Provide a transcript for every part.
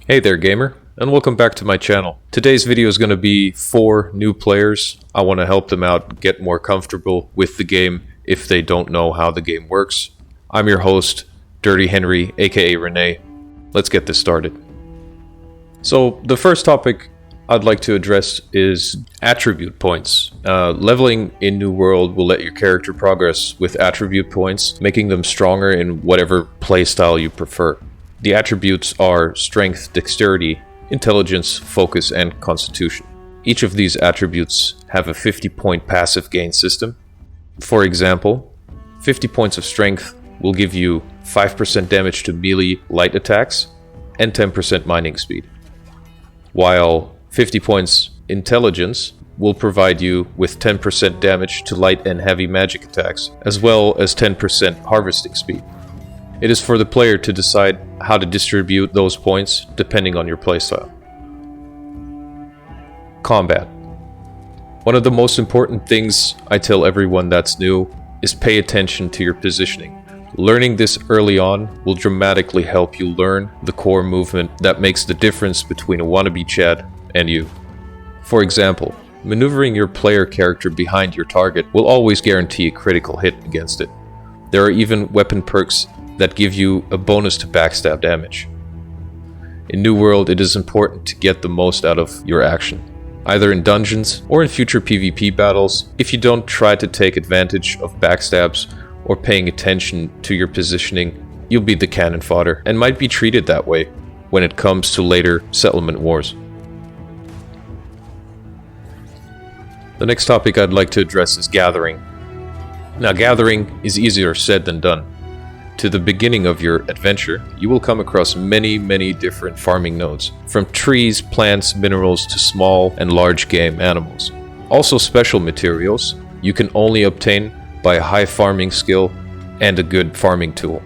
Hey there gamer, and welcome back to my channel. Today's video is going to be for new players. I want to help them out get more comfortable with the game if they don't know how the game works. I'm your host, Dirty Henry, aka Renee. Let's get this started. So the first topic I'd like to address is attribute points. Leveling in New World will let your character progress with attribute points, making them stronger in whatever playstyle you prefer. The attributes are Strength, Dexterity, Intelligence, Focus, and Constitution. Each of these attributes have a 50-point passive gain system. For example, 50 points of Strength will give you 5% damage to melee light attacks and 10% mining speed, while 50 points Intelligence will provide you with 10% damage to light and heavy magic attacks, as well as 10% harvesting speed. It is for the player to decide how to distribute those points depending on your playstyle. Combat. One of the most important things I tell everyone that's new is pay attention to your positioning. Learning this early on will dramatically help you learn the core movement that makes the difference between a wannabe Chad and you. For example, maneuvering your player character behind your target will always guarantee a critical hit against it. There are even weapon perks that give you a bonus to backstab damage. In New World, it is important to get the most out of your action, either in dungeons or in future PvP battles. If you don't try to take advantage of backstabs or paying attention to your positioning, you'll be the cannon fodder and might be treated that way when it comes to later settlement wars. The next topic I'd like to address is gathering. Now, gathering is easier said than done. To the beginning of your adventure, you will come across many different farming nodes, from trees, plants, minerals to small and large game animals. Also special materials you can only obtain by a high farming skill and a good farming tool.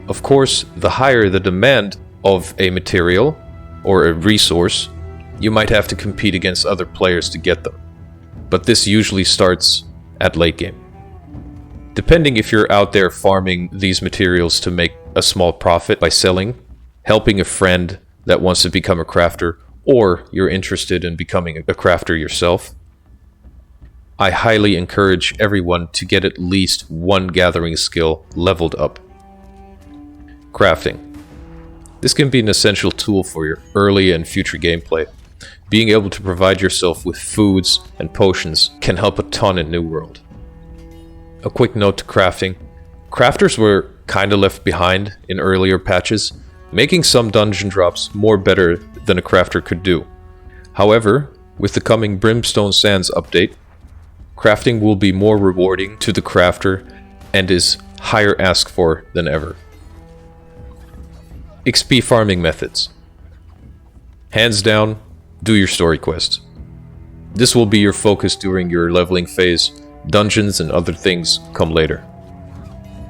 Of course, the higher the demand of a material or a resource, you might have to compete against other players to get them. But this usually starts at late game. Depending if you're out there farming these materials to make a small profit by selling, helping a friend that wants to become a crafter, or you're interested in becoming a crafter yourself, I highly encourage everyone to get at least one gathering skill leveled up. Crafting. This can be an essential tool for your early and future gameplay. Being able to provide yourself with foods and potions can help a ton in New World. A quick note to crafting. Crafters were kinda left behind in earlier patches, making some dungeon drops more better than a crafter could do. However, with the coming Brimstone Sands update, crafting will be more rewarding to the crafter and is higher asked for than ever. XP farming methods. Hands down, do your story quests. This will be your focus during your leveling phase. Dungeons and other things come later.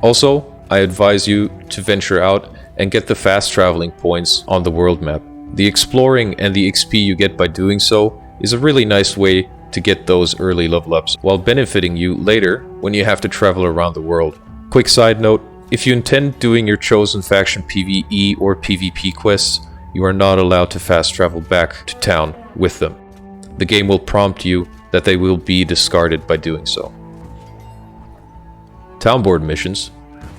Also, I advise you to venture out and get the fast traveling points on the world map. The exploring and the XP you get by doing so is a really nice way to get those early level ups while benefiting you later when you have to travel around the world. Quick side note, if you intend doing your chosen faction PvE or PvP quests, you are not allowed to fast travel back to town with them. The game will prompt you that they will be discarded by doing so. Townboard missions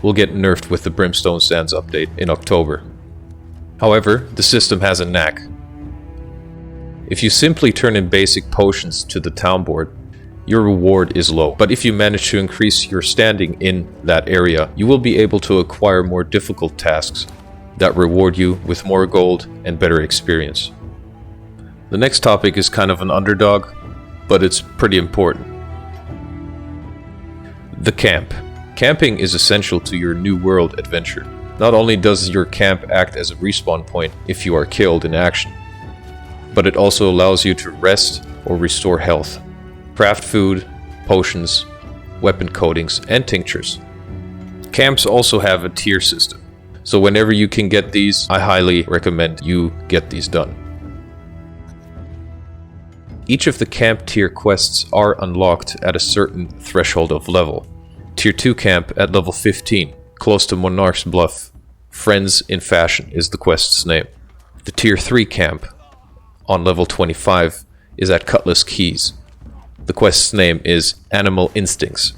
will get nerfed with the Brimstone Sands update in October. However, the system has a knack. If you simply turn in basic potions to the townboard, your reward is low. But if you manage to increase your standing in that area, you will be able to acquire more difficult tasks that reward you with more gold and better experience. The next topic is kind of an underdog, but it's pretty important. The camp. Camping is essential to your New World adventure. Not only does your camp act as a respawn point if you are killed in action, but it also allows you to rest or restore health, craft food, potions, weapon coatings, and tinctures. Camps also have a tier system, so whenever you can get these, I highly recommend you get these done. Each of the camp tier quests are unlocked at a certain threshold of level. Tier 2 camp at level 15, close to Monarch's Bluff. Friends in Fashion is the quest's name. The Tier 3 camp on level 25 is at Cutlass Keys. The quest's name is Animal Instincts.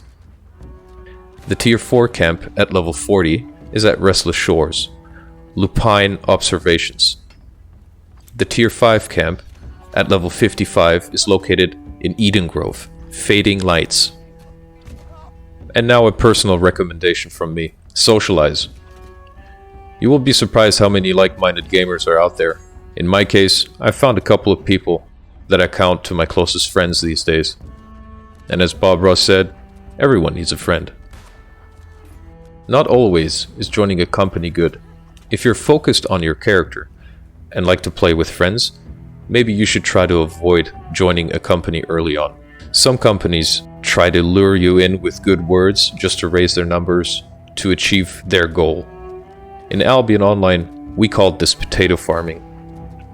The Tier 4 camp at level 40 is at Restless Shores, Lupine Observations. The Tier 5 camp at level 55 is located in Eden Grove, Fading Lights. And now a personal recommendation from me: socialize. You will be surprised how many like-minded gamers are out there. In my case, I've found a couple of people that I count to my closest friends these days. And as Bob Ross said, everyone needs a friend. Not always is joining a company good. If you're focused on your character and like to play with friends, maybe you should try to avoid joining a company early on. Some companies try to lure you in with good words just to raise their numbers to achieve their goal. In Albion Online, we called this potato farming.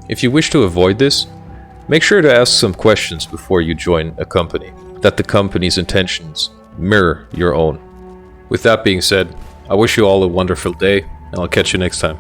If you wish to avoid this, make sure to ask some questions before you join a company, that the company's intentions mirror your own. With that being said, I wish you all a wonderful day, and I'll catch you next time.